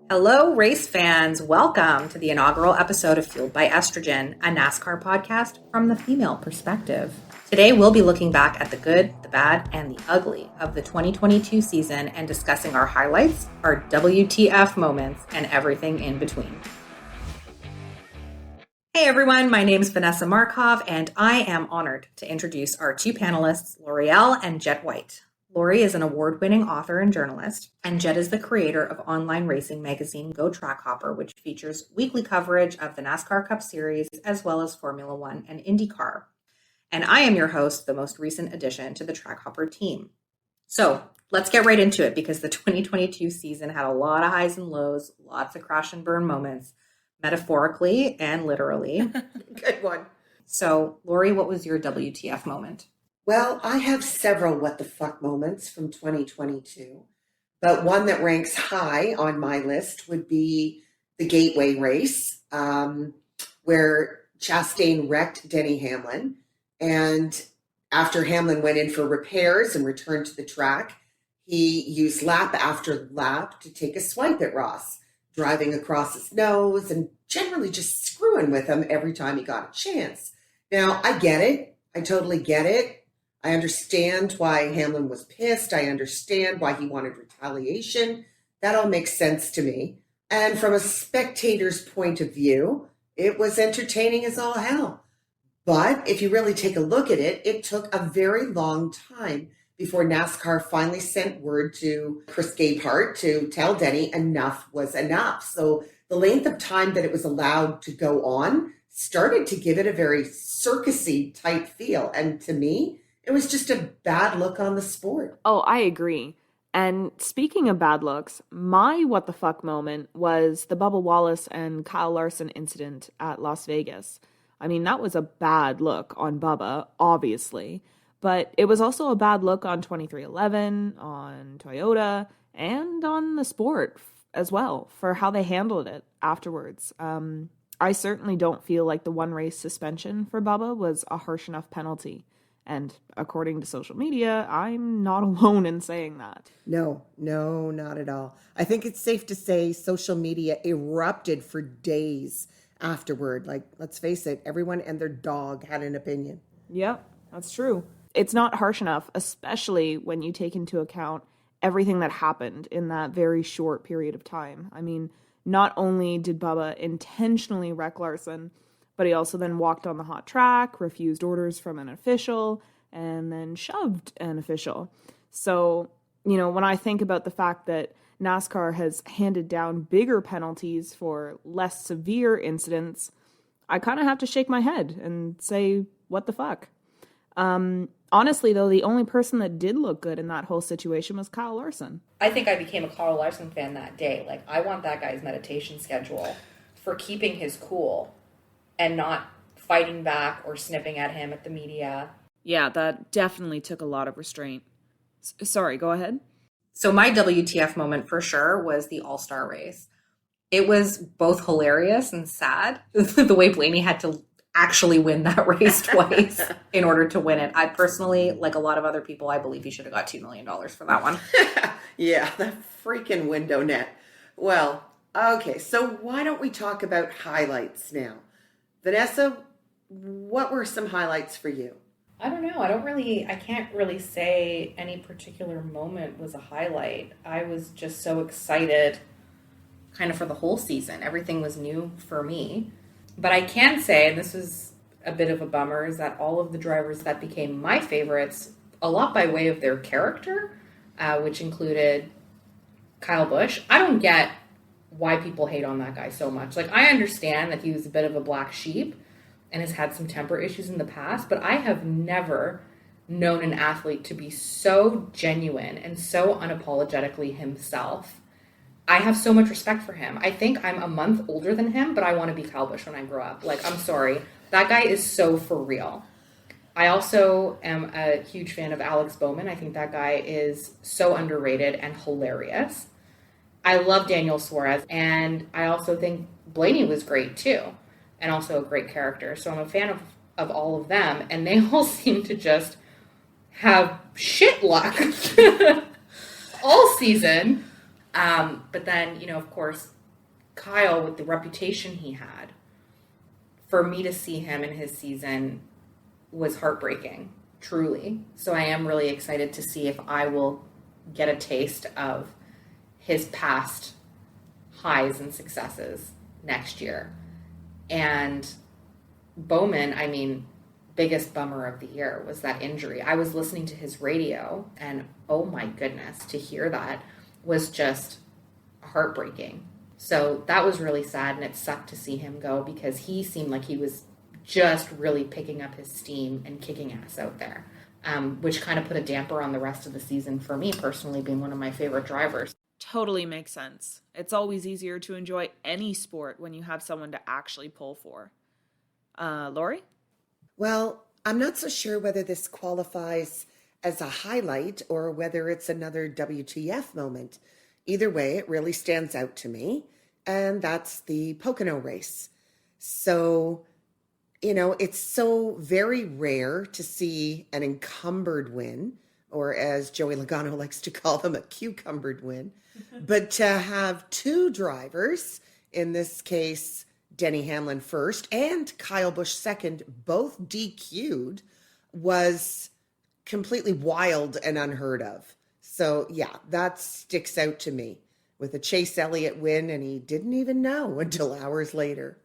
Hello, race fans. Welcome to the inaugural episode of Fueled by Estrogen, a NASCAR podcast from the female perspective. Today, we'll be looking back at the good, the bad, and the ugly of the 2022 season and discussing our highlights, our WTF moments, and everything in between. Hey everyone, my name is Vanessa Markov, and I am honored to introduce our two panelists, L'Oreal and Jet White. Lori is an award-winning author and journalist, and Jet is the creator of online racing magazine Go TrackHopper, which features weekly coverage of the NASCAR Cup Series, as well as Formula One and IndyCar. And I am your host, the most recent addition to the TrackHopper team. So let's get right into it, because the 2022 season had a lot of highs and lows, lots of crash and burn moments, metaphorically and literally. Good one. So, Lori, what was your WTF moment? Well, I have several what the fuck moments from 2022, but one that ranks high on my list would be the Gateway race, where Chastain wrecked Denny Hamlin. And after Hamlin went in for repairs and returned to the track, he used lap after lap to take a swipe at Ross, driving across his nose and generally just screwing with him every time he got a chance. Now, I get it. I totally get it. I understand why Hamlin was pissed. I understand why he wanted retaliation. That all makes sense to me. And from a spectator's point of view, it was entertaining as all hell. But if you really take a look at it, it took a very long time before NASCAR finally sent word to Chris Gabehart to tell Denny enough was enough. So the length of time that it was allowed to go on started to give it a very circusy type feel. And to me, it was just a bad look on the sport. Oh, I agree. And speaking of bad looks, my what the fuck moment was the Bubba Wallace and Kyle Larson incident at Las Vegas. I mean, that was a bad look on Bubba, obviously, but it was also a bad look on 2311, on Toyota, and on the sport as well for how they handled it afterwards. I certainly don't feel like the one race suspension for Bubba was a harsh enough penalty. And according to social media, I'm not alone in saying that. No, not at all. I think it's safe to say social media erupted for days afterward. Like, let's face it, everyone and their dog had an opinion. Yep, that's true. It's not harsh enough, especially when you take into account everything that happened in that very short period of time. I mean, not only did Bubba intentionally wreck Larson, but he also then walked on the hot track, refused orders from an official, and then shoved an official. So, when I think about the fact that NASCAR has handed down bigger penalties for less severe incidents, I kind of have to shake my head and say, what the fuck? Honestly, though, the only person that did look good in that whole situation was Kyle Larson. I think I became a Kyle Larson fan that day. Like, I want that guy's meditation schedule for keeping his cool and not fighting back or snipping at him at the media. Yeah, that definitely took a lot of restraint. Sorry, go ahead. So my WTF moment for sure was the All-Star race. It was both hilarious and sad, the way Blaney had to actually win that race twice in order to win it. I personally, like a lot of other people, I believe he should have got $2 million for that one. Yeah, that freaking window net. Well, okay, so why don't we talk about highlights now? Vanessa, what were some highlights for you? I don't know. I can't really say any particular moment was a highlight. I was just so excited kind of for the whole season. Everything was new for me. But I can say, and this was a bit of a bummer, is that all of the drivers that became my favorites, a lot by way of their character, which included Kyle Busch. I don't get why people hate on that guy so much. Like, I understand that he was a bit of a black sheep and has had some temper issues in the past, but I have never known an athlete to be so genuine and so unapologetically himself. I have so much respect for him. I think I'm a month older than him, but I want to be Kyle Busch when I grow up. Like, I'm sorry. That guy is so for real. I also am a huge fan of Alex Bowman. I think that guy is so underrated and hilarious. I love Daniel Suarez, and I also think Blaney was great too, and also a great character. So I'm a fan of all of them, and they all seem to just have shit luck all season. But then, of course, Kyle, with the reputation he had, for me to see him in his season was heartbreaking, truly. So I am really excited to see if I will get a taste of his past highs and successes next year. And Bowman, I mean, biggest bummer of the year was that injury. I was listening to his radio, and oh my goodness, to hear that was just heartbreaking. So that was really sad, and it sucked to see him go because he seemed like he was just really picking up his steam and kicking ass out there, which kind of put a damper on the rest of the season for me personally, being one of my favorite drivers. Totally makes sense. It's always easier to enjoy any sport when you have someone to actually pull for. Lori? Well, I'm not so sure whether this qualifies as a highlight or whether it's another WTF moment. Either way, it really stands out to me, and that's the Pocono race. So, it's so very rare to see an encumbered win, or as Joey Logano likes to call them, a cucumbered win. But to have two drivers, in this case, Denny Hamlin first and Kyle Busch second, both DQ'd, was completely wild and unheard of. So yeah, that sticks out to me, with a Chase Elliott win, and he didn't even know until hours later.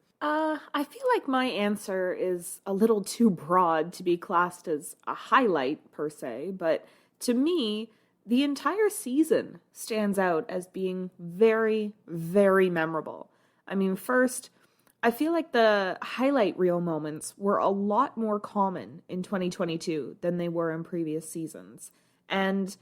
I feel like my answer is a little too broad to be classed as a highlight per se, but to me, the entire season stands out as being very, very memorable. I mean, first, I feel like the highlight reel moments were a lot more common in 2022 than they were in previous seasons. And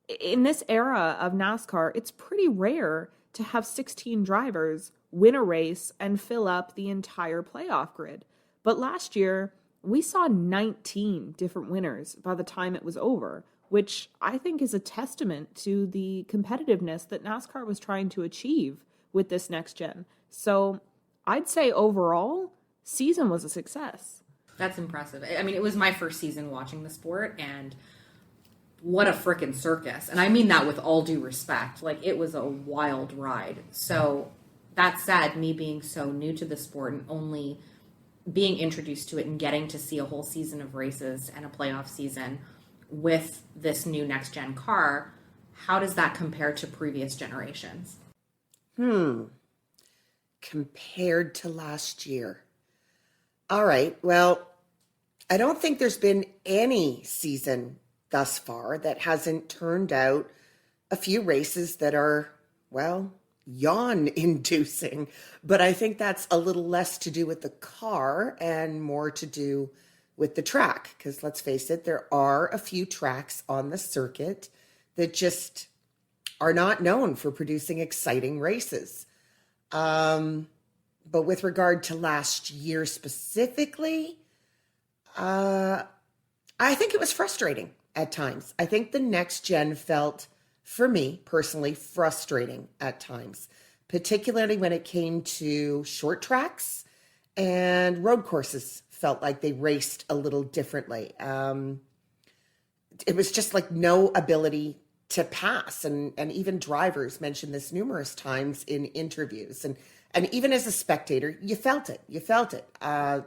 in this era of NASCAR, it's pretty rare to have 16 drivers win a race and fill up the entire playoff grid. But last year, we saw 19 different winners by the time it was over, which I think is a testament to the competitiveness that NASCAR was trying to achieve with this next gen. So I'd say overall, season was a success. That's impressive. I mean, it was my first season watching the sport, and what a frickin' circus. And I mean that with all due respect. Like, it was a wild ride. So that said, me being so new to the sport and only being introduced to it and getting to see a whole season of races and a playoff season with this new next gen car, how does that compare to previous generations? Compared to last year. All right, well, I don't think there's been any season thus far that hasn't turned out a few races that are, well, yawn-inducing. But I think that's a little less to do with the car and more to do with the track. Because let's face it, there are a few tracks on the circuit that just are not known for producing exciting races. But with regard to last year specifically, I think it was frustrating at times. I think the next gen felt, for me personally, frustrating at times, particularly when it came to short tracks and road courses. Felt like they raced a little differently. It was just like no ability to pass. And even drivers mentioned this numerous times in interviews. And even as a spectator, you felt it. I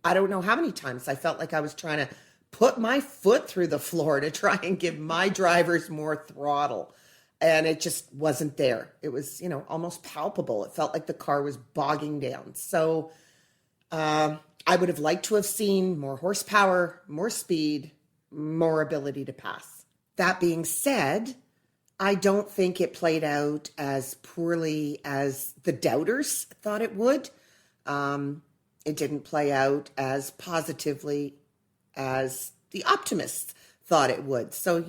don't know how many times I felt like I was trying to put my foot through the floor to try and give my drivers more throttle. And it just wasn't there. It was, almost palpable. It felt like the car was bogging down. So I would have liked to have seen more horsepower, more speed, more ability to pass. That being said, I don't think it played out as poorly as the doubters thought it would. It didn't play out as positively as the optimists thought it would. So,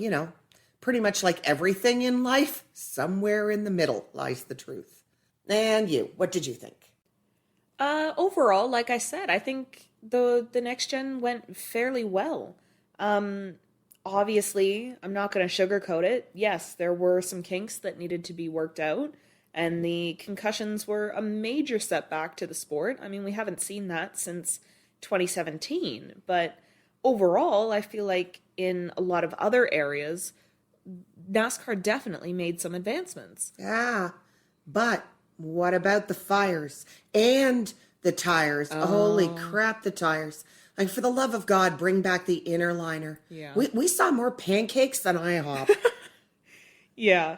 pretty much like everything in life, somewhere in the middle lies the truth. And you, what did you think? Overall, like I said, I think the next gen went fairly well. Obviously, I'm not going to sugarcoat it. Yes, there were some kinks that needed to be worked out, and the concussions were a major setback to the sport. I mean, we haven't seen that since 2017, but overall, I feel like in a lot of other areas, NASCAR definitely made some advancements. Yeah, but What about the fires and the tires? Holy crap, the tires. Like, for the love of God, bring back the inner liner. Yeah. We saw more pancakes than IHOP. Yeah,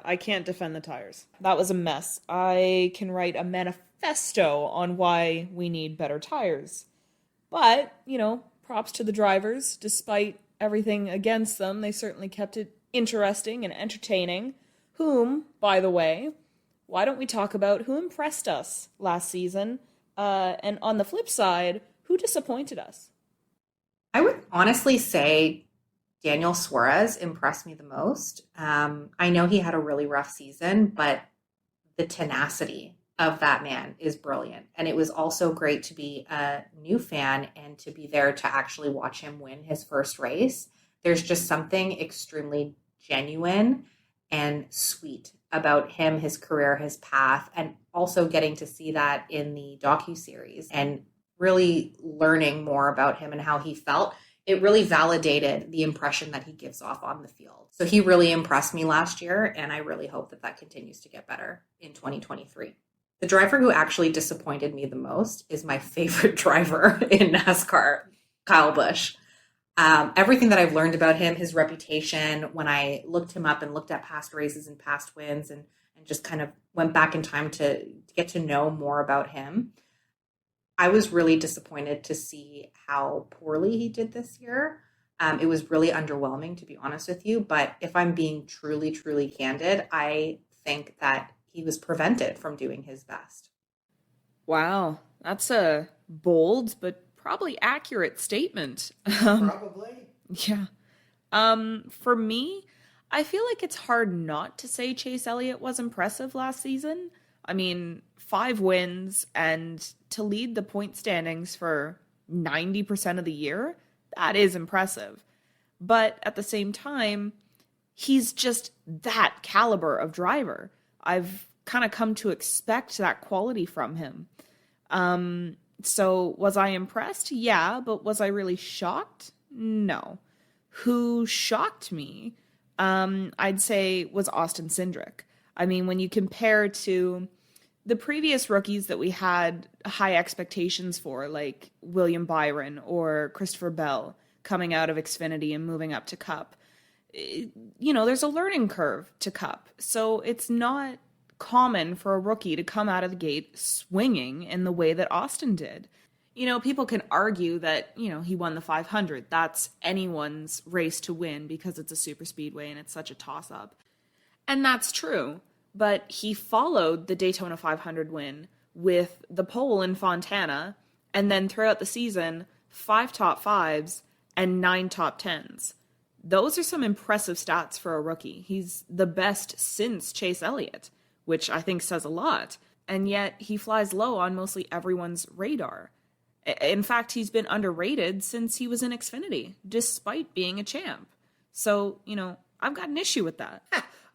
I can't defend the tires. That was a mess. I can write a manifesto on why we need better tires. But, props to the drivers. Despite everything against them, they certainly kept it interesting and entertaining. Whom, by the way, why don't we talk about who impressed us last season? And on the flip side, who disappointed us? I would honestly say Daniel Suarez impressed me the most. I know he had a really rough season, but the tenacity of that man is brilliant. And it was also great to be a new fan and to be there to actually watch him win his first race. There's just something extremely genuine and sweet about him, his career, his path, and also getting to see that in the docuseries and really learning more about him and how he felt. It really validated the impression that he gives off on the field. So he really impressed me last year, and I really hope that that continues to get better in 2023. The driver who actually disappointed me the most is my favorite driver in NASCAR, Kyle Busch. Everything that I've learned about him, his reputation, when I looked him up and looked at past races and past wins and just kind of went back in time to get to know more about him, I was really disappointed to see how poorly he did this year. It was really underwhelming, to be honest with you. But if I'm being truly, truly candid, I think that he was prevented from doing his best. Wow, that's a bold but probably accurate statement. Probably. Yeah. For me, I feel like it's hard not to say Chase Elliott was impressive last season. I mean, 5 wins and to lead the point standings for 90% of the year, that is impressive. But at the same time, he's just that caliber of driver. I've kind of come to expect that quality from him. So was I impressed? Yeah, but was I really shocked? No. Who shocked me, I'd say, was Austin Cindric. I mean, when you compare to the previous rookies that we had high expectations for, like William Byron or Christopher Bell coming out of Xfinity and moving up to Cup, there's a learning curve to Cup. So it's not common for a rookie to come out of the gate swinging in the way that Austin did. People can argue that, he won the 500. That's anyone's race to win because it's a super speedway and it's such a toss-up. And that's true. But he followed the Daytona 500 win with the pole in Fontana, and then throughout the season, 5 top 5s and 9 top 10s. Those are some impressive stats for a rookie. He's the best since Chase Elliott, which I think says a lot. And yet he flies low on mostly everyone's radar. In fact, he's been underrated since he was in Xfinity, despite being a champ. So, I've got an issue with that.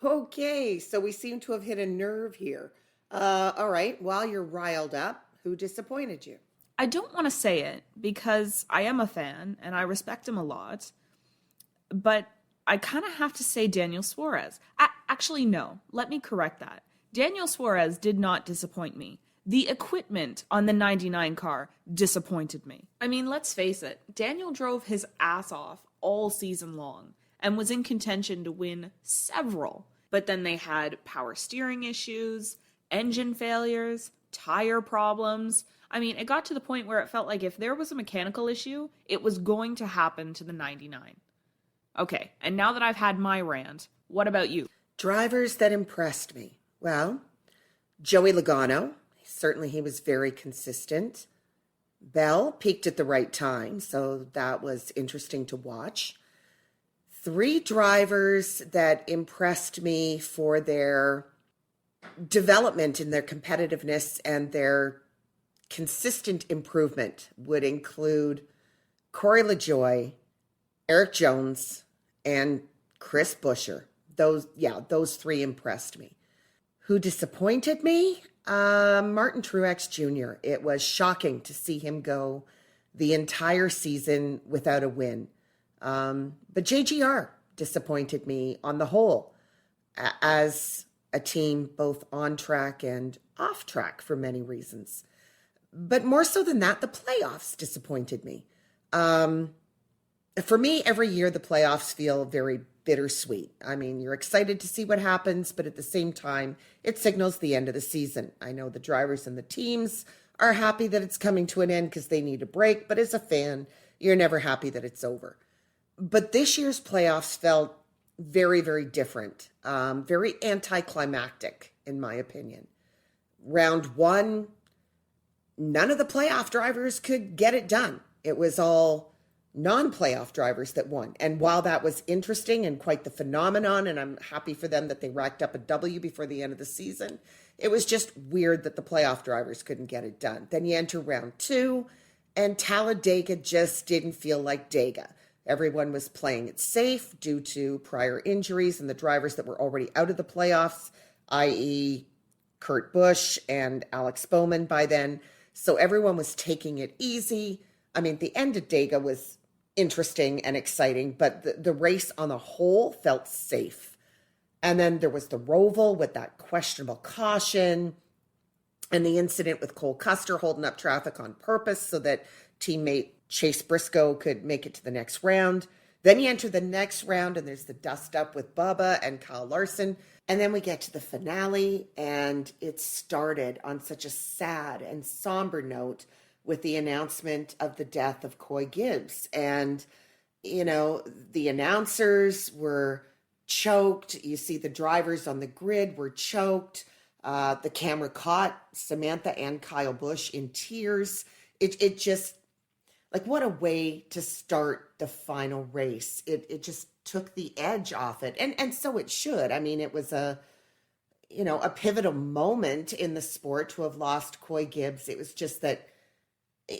Okay, so we seem to have hit a nerve here. All right, while you're riled up, who disappointed you? I don't want to say it because I am a fan and I respect him a lot, but I kind of have to say Daniel Suarez. Actually, no, let me correct that. Daniel Suarez did not disappoint me. The equipment on the 99 car disappointed me. I mean, let's face it, Daniel drove his ass off all season long and was in contention to win several. But then they had power steering issues, engine failures, tire problems. I mean, it got to the point where it felt like if there was a mechanical issue, it was going to happen to the 99. Okay, and now that I've had my rant, what about you? Drivers that impressed me. Well, Joey Logano. Certainly he was very consistent. Bell peaked at the right time, so that was interesting to watch. 3 drivers that impressed me for their development and their competitiveness and their consistent improvement would include Corey LaJoie, Eric Jones, and Chris Buescher. Those 3 impressed me. Who disappointed me? Martin Truex Jr. It was shocking to see him go the entire season without a win. But JGR disappointed me on the whole. As a team both on track and off track for many reasons. But more so than that, the playoffs disappointed me. For me, every year the playoffs feel very bittersweet. I mean, you're excited to see what happens, but at the same time, it signals the end of the season. I know the drivers and the teams are happy that it's coming to an end because they need a break, but as a fan, you're never happy that it's over. But this year's playoffs felt very, very different, very anticlimactic, in my opinion. Round one, none of the playoff drivers could get it done. It was all non-playoff drivers that won. And while that was interesting and quite the phenomenon, and I'm happy for them that they racked up a W before the end of the season, it was just weird that the playoff drivers couldn't get it done. Then you enter round two, and Talladega just didn't feel like Dega. Everyone was playing it safe due to prior injuries and the drivers that were already out of the playoffs, i.e. Kurt Busch and Alex Bowman by then. So everyone was taking it easy. I mean, the end of Dega was interesting and exciting, but the race on the whole felt safe. And then there was the Roval with that questionable caution and the incident with Cole Custer holding up traffic on purpose so that teammate Chase Briscoe could make it to the next round. Then you enter the next round and there's the dust up with Bubba and Kyle Larson. And then we get to the finale, and it started on such a sad and somber note with the announcement of the death of Coy Gibbs. And, you know, the announcers were choked. You see the drivers on the grid were choked. The camera caught Samantha and Kyle Busch in tears. It just, like, what a way to start the final race. It just took the edge off it. And so it should. I mean, it was a pivotal moment in the sport to have lost Coy Gibbs. It was just that,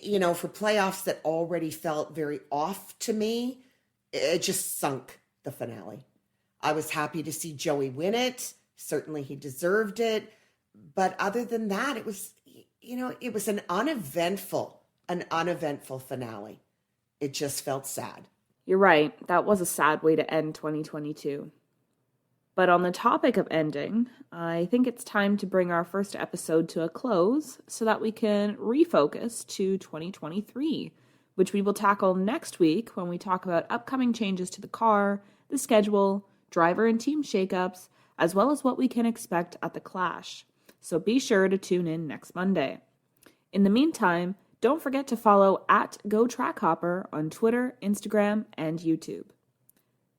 you know, for playoffs that already felt very off to me, it just sunk the finale. I was happy to see Joey win it. Certainly he deserved it. But other than that, it was an uneventful finale. It just felt sad. You're right. That was a sad way to end 2022. But on the topic of ending, I think it's time to bring our first episode to a close so that we can refocus to 2023, which we will tackle next week when we talk about upcoming changes to the car, the schedule, driver and team shakeups, as well as what we can expect at the Clash. So be sure to tune in next Monday. In the meantime, don't forget to follow @GoTrackHopper on Twitter, Instagram, and YouTube.